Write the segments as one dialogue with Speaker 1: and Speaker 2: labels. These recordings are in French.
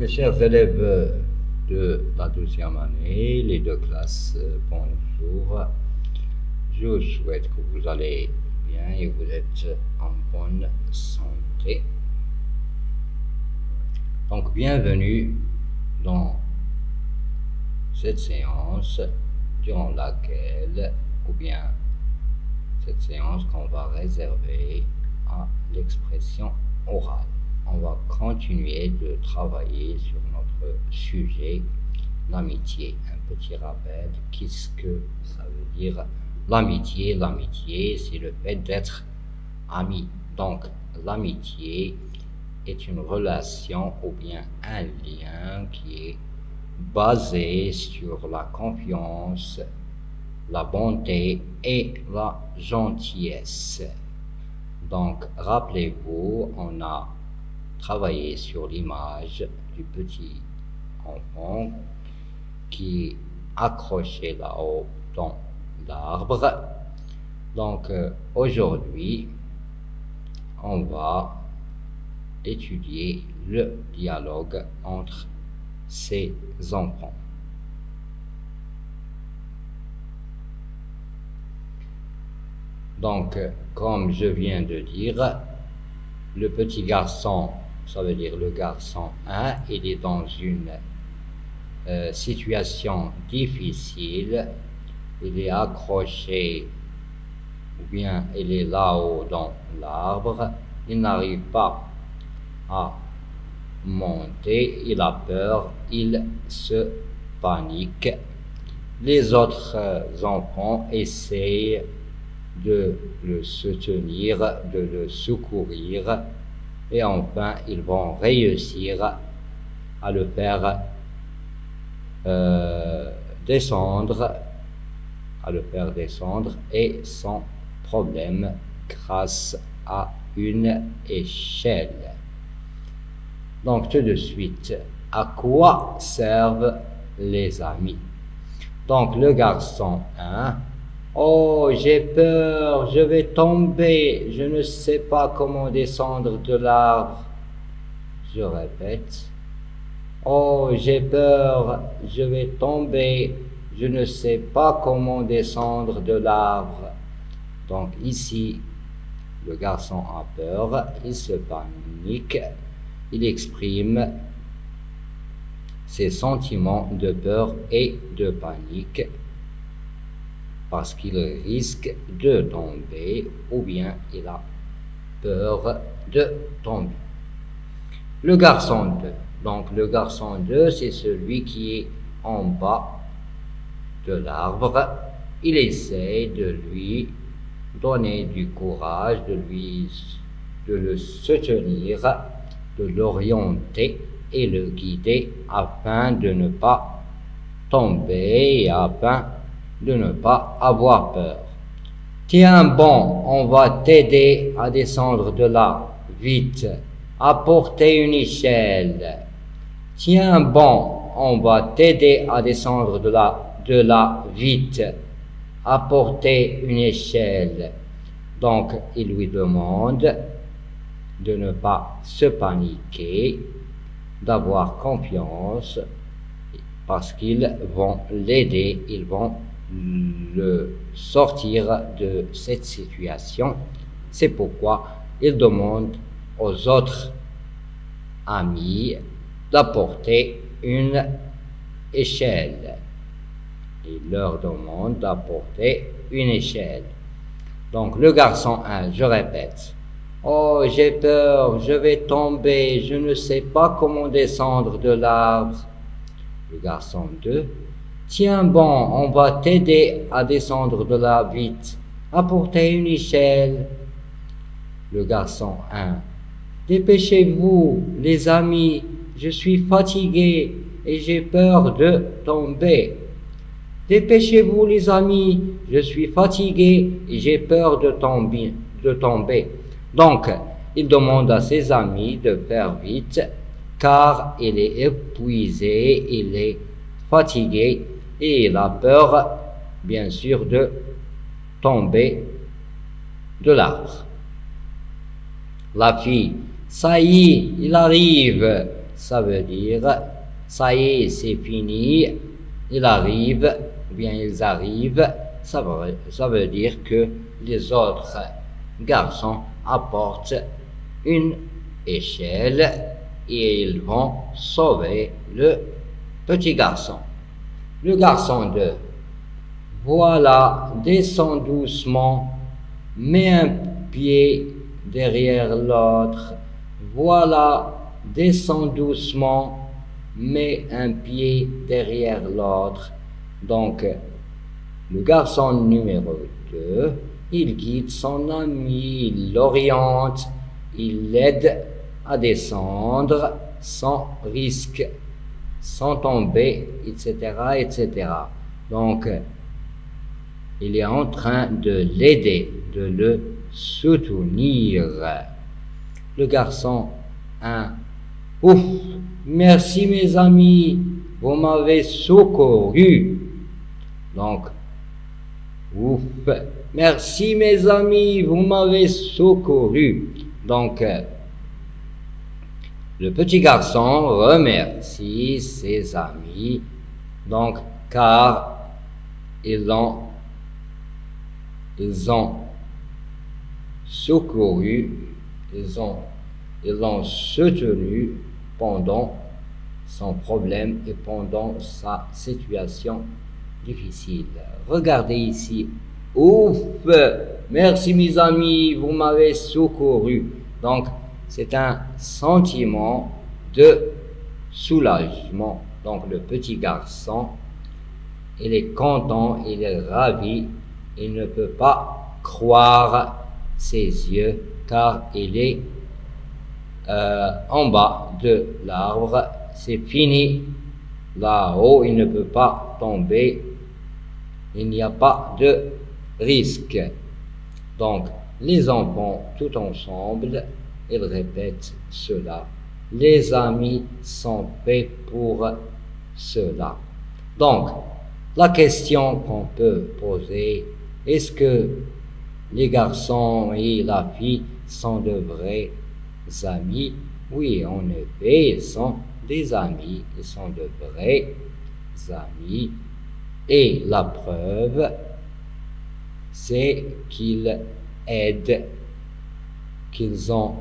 Speaker 1: Mes chers élèves de la 12e année, les deux classes, bonjour. Je vous souhaite que vous allez bien et que vous êtes en bonne santé. Donc, bienvenue dans cette séance durant laquelle, ou bien cette séance qu'on va réserver à l'expression orale. On va continuer de travailler sur notre sujet, l'amitié. Un petit rappel, qu'est-ce que ça veut dire l'amitié? L'amitié, c'est le fait d'être ami. Donc, l'amitié est une relation ou bien un lien qui est basé sur la confiance, la bonté et la gentillesse. Donc, rappelez-vous, on a travaillé sur l'image du petit enfant qui est accroché là-haut dans l'arbre. Donc, aujourd'hui, on va étudier le dialogue entre ces enfants. Donc, comme je viens de dire, le petit garçon, ça veut dire le garçon 1, il est dans une situation difficile, il est accroché, ou bien il est là-haut dans l'arbre, il n'arrive pas à monter, il a peur, il se panique. Les autres enfants essayent de le soutenir, de le secourir, et enfin ils vont réussir à le faire descendre, et sans problème grâce à une échelle. Donc tout de suite, à quoi servent les amis? Donc le garçon 1, oh, j'ai peur, je vais tomber, je ne sais pas comment descendre de l'arbre. Je répète, oh, j'ai peur, je vais tomber, je ne sais pas comment descendre de l'arbre. Donc ici, le garçon a peur, il se panique, il exprime ses sentiments de peur et de panique, parce qu'il risque de tomber ou bien il a peur de tomber. Le garçon 2. Donc le garçon 2, c'est celui qui est en bas de l'arbre. Il essaie de lui donner du courage, de le soutenir, de l'orienter et le guider afin de ne pas tomber et afin de ne pas avoir peur. Tiens bon, on va t'aider à descendre de là, vite, apportez une échelle. Tiens bon, on va t'aider à descendre de là, vite, apportez une échelle. Donc, il lui demande de ne pas se paniquer, d'avoir confiance, parce qu'ils vont l'aider, ils vont le sortir de cette situation. C'est pourquoi il demande aux autres amis d'apporter une échelle. Il leur demande d'apporter une échelle. Donc le garçon 1, je répète, oh, j'ai peur, je vais tomber, je ne sais pas comment descendre de l'arbre. Le garçon 2, tiens bon, on va t'aider à descendre de là, vite, apportez une échelle. Le garçon 1, dépêchez-vous, les amis, je suis fatigué et j'ai peur de tomber. Dépêchez-vous, les amis, je suis fatigué et j'ai peur de tomber. Donc, il demande à ses amis de faire vite, car il est épuisé, il est fatigué et il a peur, bien sûr, de tomber de l'arbre. La fille, ça y est, il arrive, ça veut dire ça y est, c'est fini, il arrive, ou bien ils arrivent, ça veut dire que les autres garçons apportent une échelle et ils vont sauver le petit garçon. Le garçon 2, voilà, descends doucement, mets un pied derrière l'autre, voilà, descends doucement, mets un pied derrière l'autre. Donc, le garçon numéro 2, il guide son ami, il l'oriente, il l'aide à descendre sans risque, sans tomber, etc., etc. Donc, il est en train de l'aider, de le soutenir. Le garçon 1, ouf, merci mes amis, vous m'avez secouru. Donc, ouf, merci mes amis, vous m'avez secouru. Donc, le petit garçon remercie ses amis, donc, car ils ont secouru, ils l'ont soutenu pendant son problème et pendant sa situation difficile. Regardez ici. Ouf! Merci mes amis, vous m'avez secouru. Donc, c'est un sentiment de soulagement. Donc, le petit garçon, il est content, il est ravi, il ne peut pas croire ses yeux car il est en bas de l'arbre. C'est fini. Là-haut, il ne peut pas tomber. Il n'y a pas de risque. Donc, les enfants, tout ensemble, ils répètent cela. Les amis sont faits pour cela. Donc, la question qu'on peut poser, est-ce que les garçons et la fille sont de vrais amis? Oui, en effet, ils sont des amis, ils sont de vrais amis. Et la preuve, c'est qu'ils aident, qu'ils ont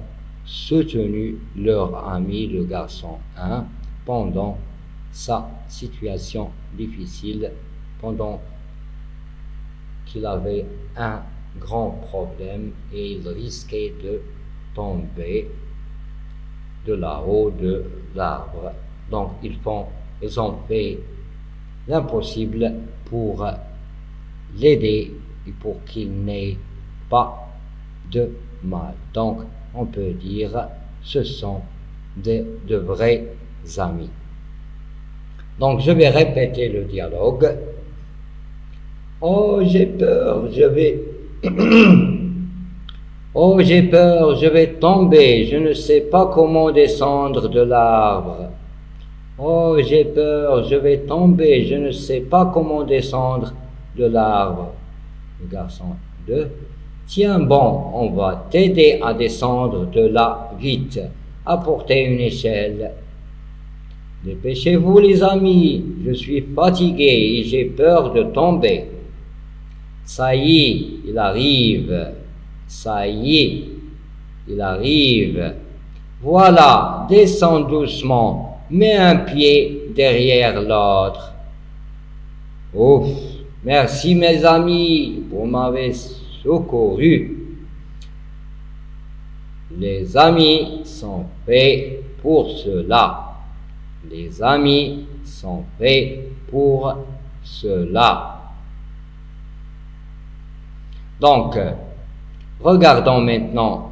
Speaker 1: soutenu leur ami, le garçon 1, pendant sa situation difficile, pendant qu'il avait un grand problème et il risquait de tomber de là-haut de l'arbre. Donc ils ont fait l'impossible pour l'aider et pour qu'il n'ait pas de mal. Donc on peut dire ce sont de vrais amis. Donc je vais répéter le dialogue. Oh j'ai peur, je vais oh j'ai peur, je vais tomber, je ne sais pas comment descendre de l'arbre. Oh j'ai peur, je vais tomber, je ne sais pas comment descendre de l'arbre. Le garçon 2, tiens bon, on va t'aider à descendre de là vite, apportez une échelle. Dépêchez-vous les amis, je suis fatigué et j'ai peur de tomber. Ça y est, il arrive. Ça y est, il arrive. Voilà, descends doucement, mets un pied derrière l'autre. Ouf, merci mes amis, vous m'avez secouru. Les amis sont faits pour cela. Les amis sont faits pour cela. Donc, regardons maintenant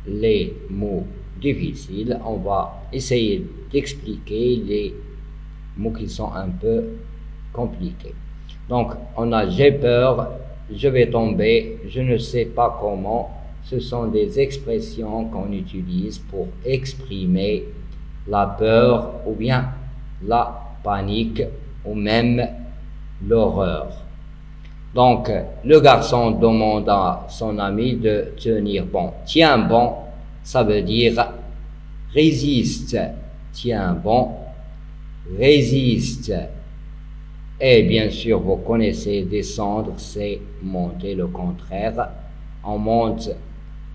Speaker 1: les mots difficiles. On va essayer d'expliquer les mots qui sont un peu compliqués. Donc, on a j'ai peur, je vais tomber, je ne sais pas comment. Ce sont des expressions qu'on utilise pour exprimer la peur ou bien la panique ou même l'horreur. Donc, le garçon demande à son ami de tenir bon. Tiens bon, ça veut dire résiste, tient bon, résiste. Et bien sûr, vous connaissez descendre, c'est monter le contraire. On monte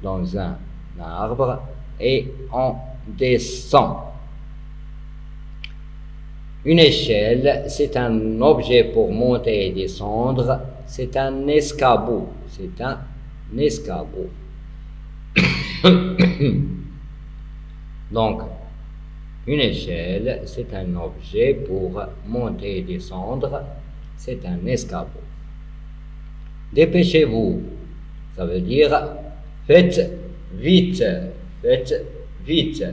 Speaker 1: dans un arbre et on descend. Une échelle, c'est un objet pour monter et descendre. C'est un escabeau. C'est un escabeau. Donc, une échelle, c'est un objet pour monter et descendre. C'est un escabeau. Dépêchez-vous. Ça veut dire faites vite. Faites vite.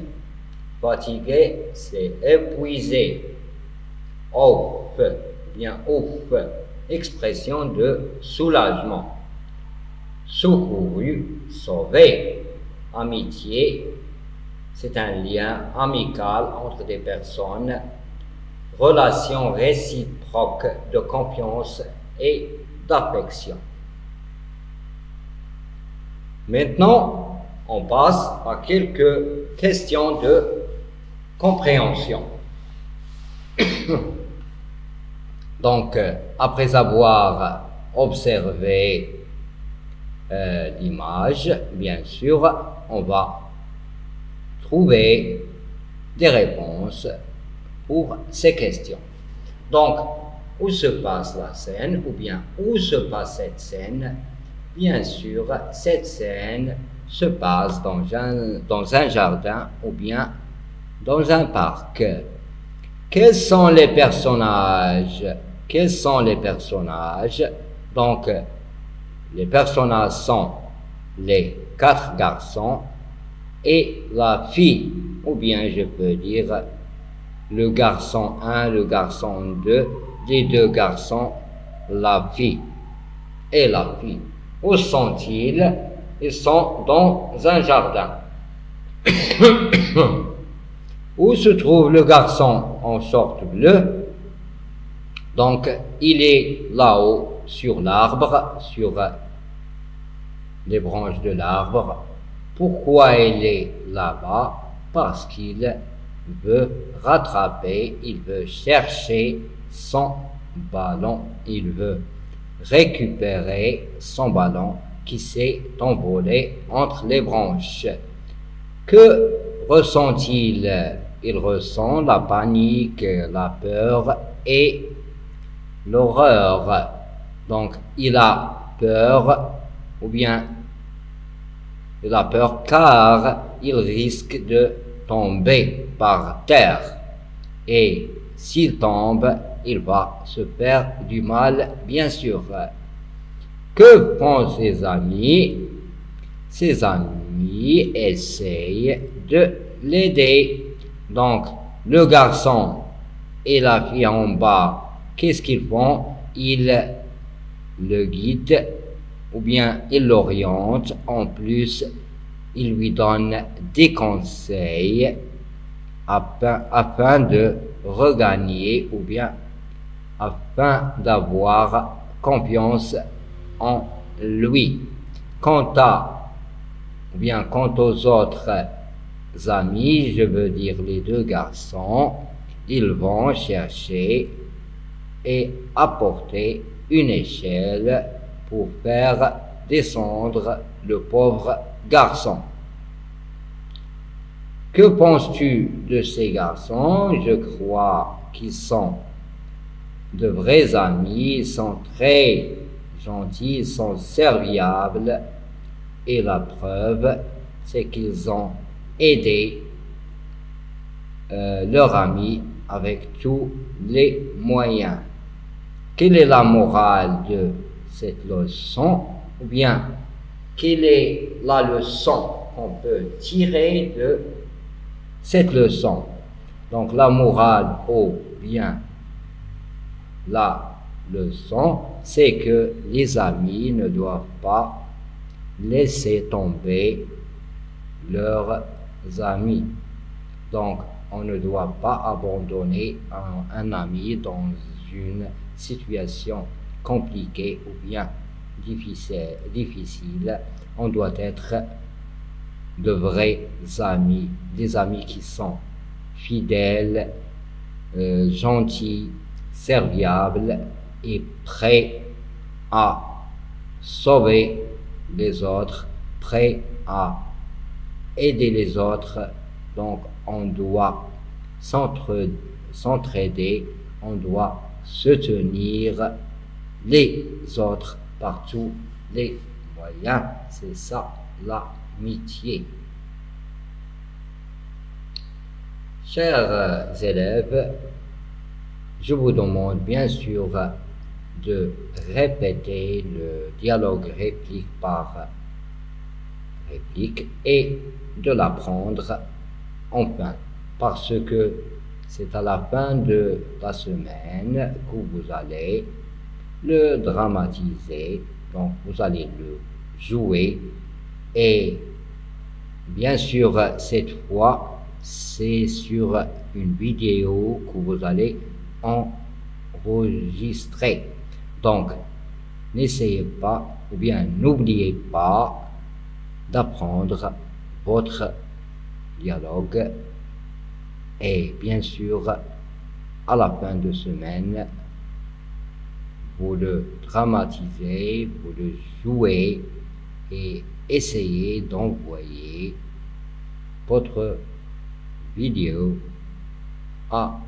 Speaker 1: Fatigué, c'est épuisé. Ouf, bien ouf. Expression de soulagement. Secouru, sauvé. Amitié, c'est un lien amical entre des personnes. Relation réciproque de confiance et d'affection. Maintenant, on passe à quelques questions de compréhension. Donc, après avoir observé l'image, bien sûr, on va trouver des réponses pour ces questions. Donc, où se passe la scène, ou bien où se passe cette scène? Bien sûr, cette scène se passe dans un jardin ou bien dans un parc. Quels sont les personnages? Quels sont les personnages? Donc, les personnages sont les 4 garçons et la fille, ou bien je peux dire le garçon 1, le garçon 2, les 2 garçons, la fille et la fille. Où sont-ils? Ils sont dans un jardin. Où se trouve le garçon en short bleu? Donc, il est là-haut, sur l'arbre, sur les branches de l'arbre. Pourquoi il est là-bas? Parce qu'il veut rattraper, il veut chercher son ballon, il veut récupérer son ballon qui s'est envolé entre les branches. Que ressent-il? Il ressent la panique, la peur et l'horreur. Donc, il a peur, ou bien il a peur car il risque de tomber par terre. Et s'il tombe, il va se faire du mal, bien sûr. Que font ses amis? Ses amis essayent de l'aider. Donc, le garçon et la fille en bas, qu'est-ce qu'ils font? Ils le guident ou bien ils l'orientent. En plus, ils lui donnent des conseils afin de regagner ou bien afin d'avoir confiance en lui. Quant aux autres amis, je veux dire les 2 garçons, ils vont chercher et apporter une échelle pour faire descendre le pauvre garçon. Que penses-tu de ces garçons? Je crois qu'ils sont de vrais amis, ils sont très gentils, ils sont serviables. Et la preuve, c'est qu'ils ont aidé leur ami avec tous les moyens. Quelle est la morale de cette leçon? Ou bien, quelle est la leçon qu'on peut tirer de cette leçon? Donc, la morale ou bien la leçon, c'est que les amis ne doivent pas laisser tomber leurs amis. Donc, on ne doit pas abandonner un ami dans une situation compliquée ou bien difficile. On doit être de vrais amis, des amis qui sont fidèle, gentil, serviable et prêt à sauver les autres, prêt à aider les autres. Donc on doit s'entraider, on doit soutenir les autres par tous les moyens. C'est ça l'amitié. Chers élèves, je vous demande bien sûr de répéter le dialogue réplique par réplique et de l'apprendre enfin, parce que c'est à la fin de la semaine que vous allez le dramatiser, donc vous allez le jouer et bien sûr cette fois c'est sur une vidéo que vous allez enregistrer. Donc n'essayez pas ou bien n'oubliez pas d'apprendre votre dialogue et bien sûr à la fin de semaine vous le dramatisez, vous le jouez et essayez d'envoyer votre vidéo à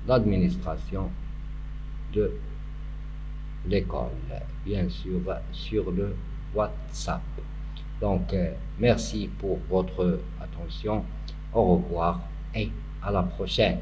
Speaker 1: l'administration de l'école, bien sûr sur le WhatsApp. Donc merci pour votre attention, au revoir et à la prochaine.